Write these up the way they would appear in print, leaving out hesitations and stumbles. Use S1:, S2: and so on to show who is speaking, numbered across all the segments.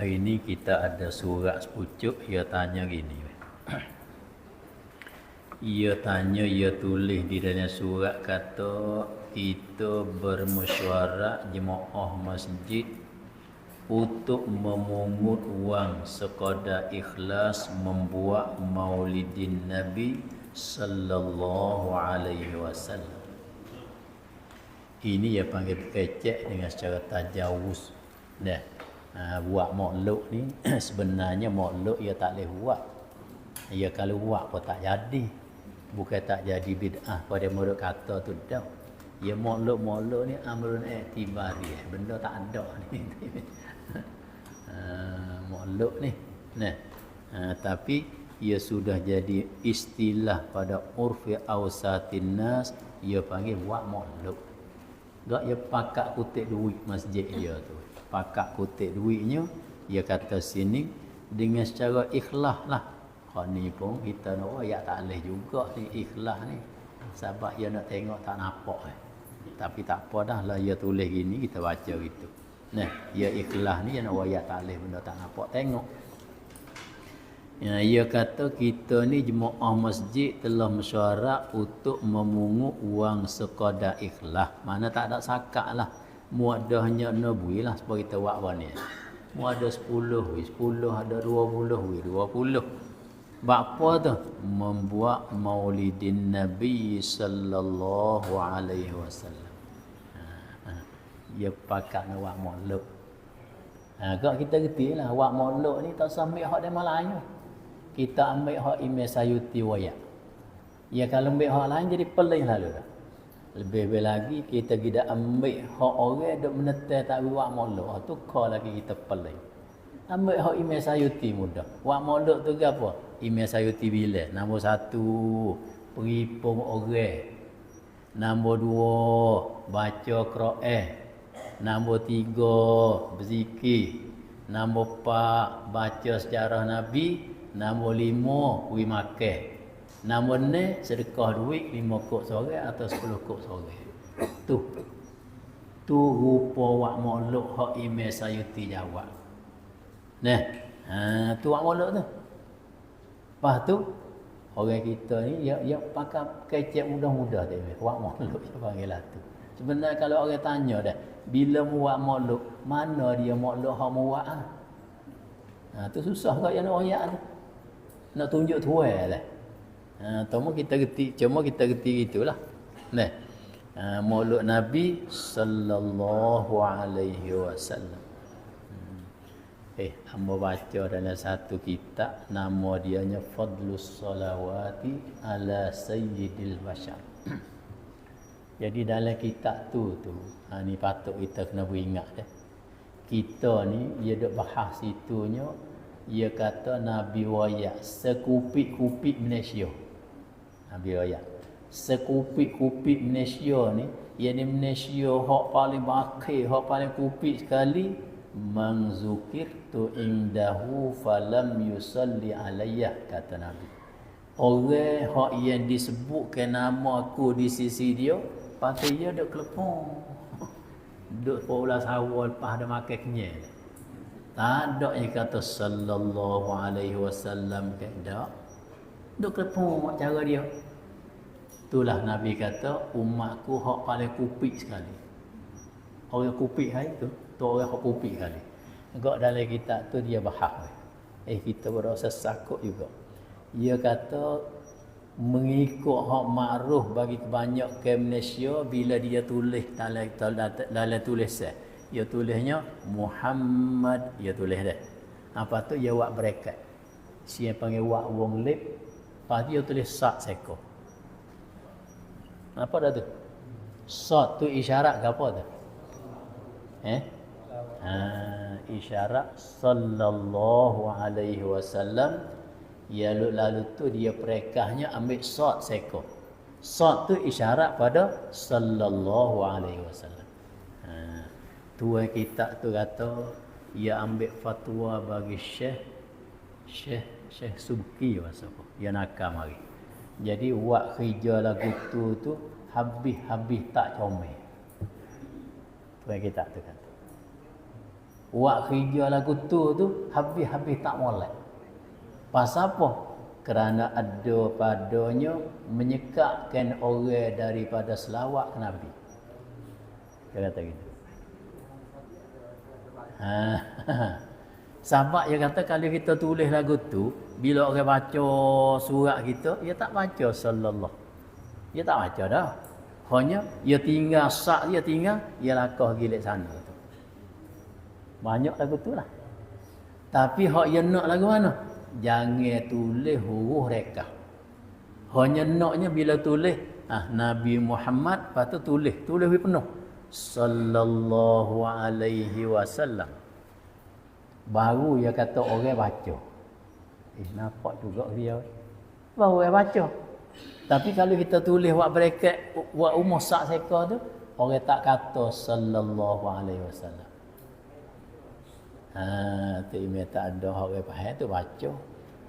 S1: Hari ini kita ada surat sepucuk. Ia tanya gini. Ia tanya, ia tulis di dalam surat kata kita bermesyuarat jemaah masjid untuk memungut wang sekadar ikhlas membuat maulidin Nabi sallallahu alaihi wasallam. Ini ia panggil kecek dengan secara tajawuz. Dah. Buat maulud ni sebenarnya maulud ia tak boleh buat. Ia kalau buat pun tak jadi. Bukan tak jadi bid'ah pada murid kata tu dah. Ia maulud ni amrun i'tibari. Benda tak ada ni. Maulud ni. Nah. Tapi ia sudah jadi istilah pada urfi ausatin nas, ia panggil buat maulud. Gak ia pakak kutip duit masjid dia tu. Pakak kutip duitnya, dia kata sini dengan secara ikhlas lah. Hak ni pun kita nak royak tak boleh juga ni ikhlas ni. Sebab dia nak tengok tak nampak. Tapi tak apa dah lah dia tulis gini kita baca gitu. Nah, dia ikhlas ni dia nak royak tak boleh benda tak nampak tengok. Ya, dia kata kita ni jemaah masjid telah mesyuarat untuk memungut wang sekadar ikhlas. Mana tak ada sakak lah. Muadahnya nabi lah supaya kita buat apa ni. Muadah 10, 10 ada 20, 20. Buat apa tu? Membuat maulidin Nabi sallallahu alaihi wasallam. Dia pakak nak buat maulud. Kalau kita reti lah buat maulud ni tak sampai hak dia Melayu. Kita ambil hak Imam Sayuti wayak. Ya kalau ambil hak lain jadi pelik lalu dah. Lebih lagi kita tidak ambil hak orang dok menetai tak buat maulud. Tu kau lagi kita pelik. Ambil hak Imam Sayuti mudah. Buat maulud tu ke apa? Imam Sayuti bila? Nombor 1 peripung orang. Nombor 2 baca Quran. Nombor 3 berzikir. Nombor 4 baca sejarah Nabi. Nombor 5 wi makan. Nombor 6 sedekah duit 5 kok sore atau 10 kok sore. Tu rupa wak maulud hak Imam Sayuti jawab. Nah, tu wak maulud tu. Lepas tu orang kita ni ya pakai kecek mudah-mudah tu wak maulud dia panggil lah tu. Sebenarnya kalau orang tanya dah, bila buat maulud, mana dia maulud hak buat ah? Tu susah kau yang nak royak tu. Nak tunjuk tuai lah. Cuma kita reti gitulah. Nah. Maulud Nabi sallallahu alaihi wasallam. Hamba baca dalam satu kitab nama dianya Fadlus Salawati ala Sayyidil Bashar. Jadi dalam kitab tu ni patut kita kena beringat dah. Kita ni dia duk bahas situnya, dia kata Nabi wayak sekupik-kupik Malaysia. Nabi wayak sekupik-kupik Malaysia ni, ia ni Malaysia hak paling bakir, hak paling kupik sekali, mangzukirtu indahu falam yusalli alayya, kata Nabi. Orang hak yang disebutkan nama aku di sisi dia, pasal dia duk kelepon. Duk 14 awal lepas ada makan kenyal. Tak ada yang kata sallallahu alaihi wasallam ke dak. Duk kelepon cara dia. Itulah Nabi kata umatku hak paling kupik sekali. Orang kupik hari tu orang hak kupik sekali. Enggak dalam kitab tu dia bahas. Kita berasa sakut juga. Dia kata mengikut hak makruf bagi kebanyakan Malaysia bila dia tulis dalam tulisan. Dia tulisnya Muhammad, dia tulis dah. Apa tu dia buat bracket. Siapa panggil buat wong lip, lepas dia tulis sat seko. Apa dah tu? Sat tu isyarat ke apa tu? Isyarat sallallahu alaihi wasallam. Ya lalu tu dia perekahnya ambil sat seko. Sat tu isyarat pada sallallahu alaihi wasallam. Tuan kitab tu kata ia ambil fatwa bagi Syekh Subki masa apa? Dia nakal mari. Jadi buat kerja lagu tu habis tak comel. Tuan kitab tu kata. Wak kerja lagu tu habis-habis tak molek. Pasal apa? Kerana ada padanya menyekatkan orang daripada selawat ke Nabi. Dia kata gitu. Sebab dia kata kalau kita tulis lagu tu, bila orang baca surat kita, dia tak baca sallallahu. Dia tak baca dah. Hanya dia tinggal sak dia tinggal, dia lakah gilik sana tu. Banyak lagu tu lah. Tapi hak dia nak lagu mana? Jangan tulis huruf rekah. Hanya naknya bila tulis Nabi Muhammad, lepas tu tulis penuh. Sallallahu alaihi wasallam. Baru dia kata orang baca. Nampak juga dia. Baru orang baca. Tapi kalau kita tulis buat bracket, buat umur sak seka tu, orang tak kata sallallahu alaihi wasallam. Tu email tak ada orang faham tu baca.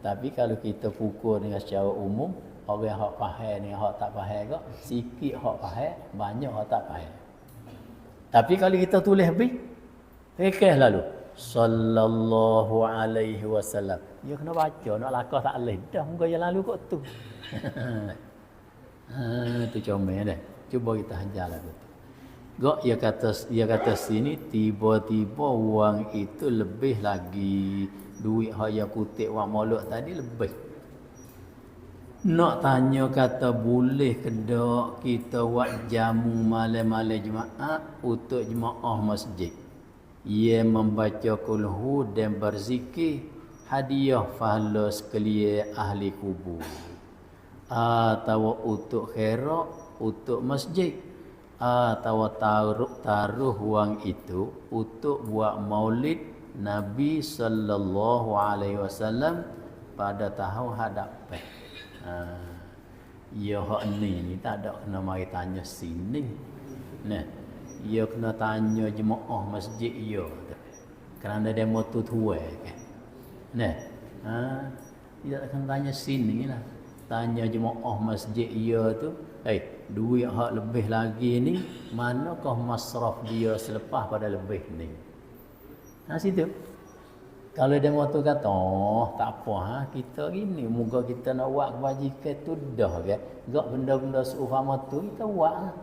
S1: Tapi kalau kita pukul dengan secara umum, orang hak faham dengan hak tak faham kok, sikit hak faham, banyak hak tak faham. Tapi kalau kita tulis habis, rekeh lalu sallallahu alaihi wasallam. Dia kena baca, nak lakah tak leh. Dah muka yang lalu kok tu. Tu comel dah. Cuba kita hajar lagu tu. Gak dia kata sini tiba-tiba wang itu lebih lagi duit haya kutip wang molek tadi lebih. Nak tanya kata boleh ke tak kita buat jamu malam-malam Jumaat untuk jemaah masjid. Ia membaca kulhu dan berzikir hadiah pahala sekalian ahli kubur. Atau untuk khairat untuk masjid. Atau taruh wang itu untuk buat maulid Nabi sallallahu alaihi wasallam pada tahun hadapan. Ya hak ni tak ada kena mari tanya sini. Nah, ya kena tanya jemaah masjid ya. Kerana demo tu tua kan. Nah, tidak akan tanya sini lah. Tanya jemaah masjid ya tu, duit hak lebih lagi ni manakah masraf dia selepas pada lebih ni. Situ. Kalau dia waktu kata, tak apa kita gini, moga kita nak buat kebajikan tu dah kan. Gak benda-benda seumpama tu kita buat.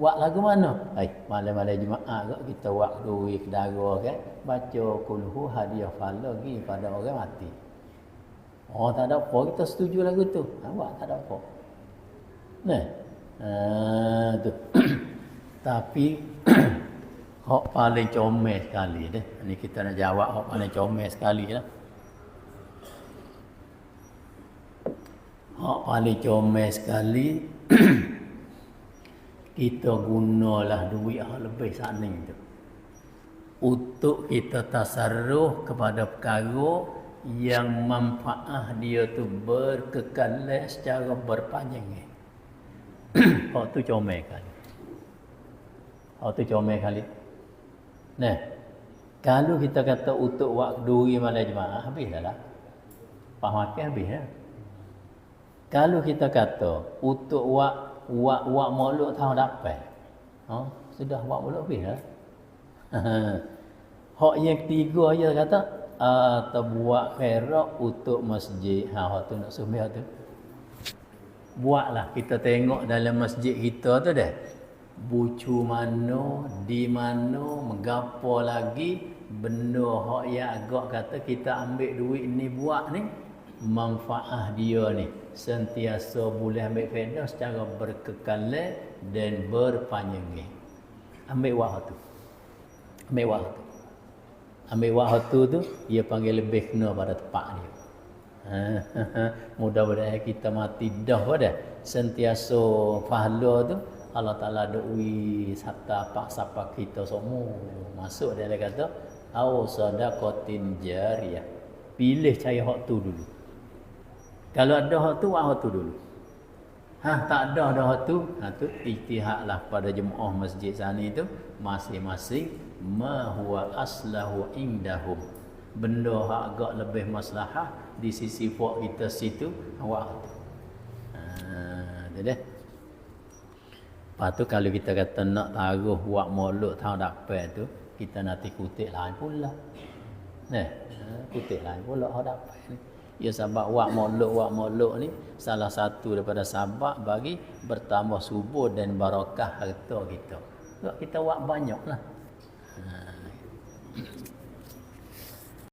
S1: Buat lagu mana? Malam-malam Jumaat gak kita buat duit kedara kan. Baca kulhu hadiah pahala lagi pada orang mati. Tak ada apa, kita setuju lagu tu. Buat tak ada apa. Nah. Tu. Tapi hak paling comel sekali deh. Ni kita nak jawab hak paling comel sekali lah. Hak paling comel sekali kita gunalah duit hak lebih saning tu. Untuk kita tasarruf kepada perkara yang manfaat dia tu berkekalan secara berpanjang. Hak tu comel kali. Hak tu comel kali. Nah, kalau kita kata untuk waktu malam Jumaat habis dah lah. Pas makan habis ya. Kalau kita kata untuk wak maulud tahun depan. Sudah wak maulud habis dah. Hak yang ketiga dia kata atau buat khairat untuk masjid. Hak tu nak sembah tu. Buatlah kita tengok dalam masjid kita tu dah. Bucu mana, di mana, mengapa lagi benda hak yang agak kata kita ambil duit ni buat ni manfaat dia ni sentiasa boleh ambil faedah secara berkekalan dan berpanjang. Ambil waktu tu. Ambil waktu tu dia panggil lebih kena pada tempat dia. Mudah-mudahan kita mati dah pada sentiasa pahala tu Allah Ta'ala do'i hatta pak sapa kita semua masuk dia kata au sadaqatin jariyah. Pilih cari hak tu dulu. Kalau ada hak tu, buat hak tu dulu. Tak ada hak tu, tu ijtihadlah pada jemaah masjid sana itu masing-masing ma huwa aslahu indahum. Benda hak agak lebih maslahah di sisi puak kita situ awak tu. Dah. Lepas tu kalau kita kata nak taruh buat maulud tahun depan tu, kita nanti kutip lain pula. Kutip lain pula hak dapat ni. Ya sebab wak molok ni salah satu daripada sebab bagi bertambah subur dan barakah harta kita. Sebab kita wak banyaklah.